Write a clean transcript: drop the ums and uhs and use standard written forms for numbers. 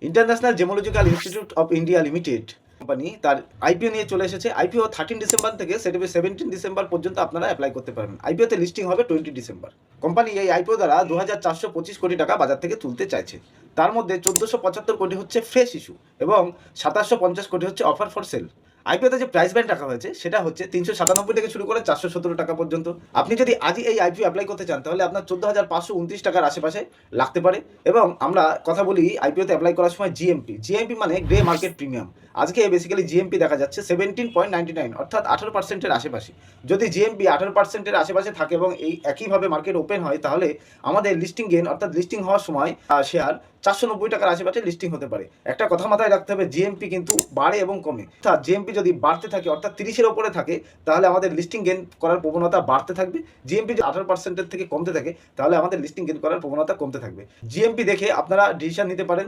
International gemological institute of India limited company তার IPO নিয়ে চলে এসেছে। আইপিও 13 ডিসেম্বর থেকে সেটা 17 ডিসেম্বর পর্যন্ত আপনারা অ্যাপ্লাই করতে পারবেন। আইপিওতে লিস্টিং হবে 20 ডিসেম্বর। কোম্পানি এই আইপিও দ্বারা 2425 কোটি টাকা বাজার থেকে তুলতে চাইছে। তার মধ্যে 1475 কোটি হচ্ছে ফ্রেশ ইস্যু এবং 2750 কোটি হচ্ছে অফার ফর সেল। আইপিওতে যে প্রাইস ব্যান্ড রাখা হয়েছে সেটা হচ্ছে 397 থেকে শুরু করে 417 টাকা পর্যন্ত। আপনি যদি আজই এই আইপিও অ্যাপ্লাই করতে চান তাহলে আপনার 14,529 টাকার আশেপাশে লাগতে পারে। এবং আমরা কথা বলি আইপিওতে অ্যাপ্লাই করার সময় জিএমপি মানে গ্রে মার্কেট প্রিমিয়াম। আজকে বেসিক্যালি জিএমপি দেখা যাচ্ছে 17.99 অর্থাৎ 18%-এর আশেপাশে। যদি জিএমপি 18%-এর আশেপাশে থাকে এবং এই একইভাবে মার্কেট ওপেন হয় তাহলে আমাদের লিস্টিং গেন অর্থাৎ লিস্টিং হওয়ার সময় শেয়ার 490 টাকার আশেপাশে লিস্টিং হতে পারে। একটা কথা মাথায় রাখতে হবে, জিএমপি কিন্তু বাড়ে এবং কমে। অর্থাৎ জিএমপি যদি বাড়তে থাকে অর্থাৎ 30-এর ওপরে থাকে তাহলে আমাদের লিস্টিং গেন করার প্রবণতা বাড়তে থাকবে। জিএমপি যদি 18%-এর থেকে কমতে থাকে তাহলে আমাদের লিস্টিং গেন করার প্রবণতা কমতে থাকবে। জিএমপি দেখে আপনারা ডিসিশন নিতে পারেন।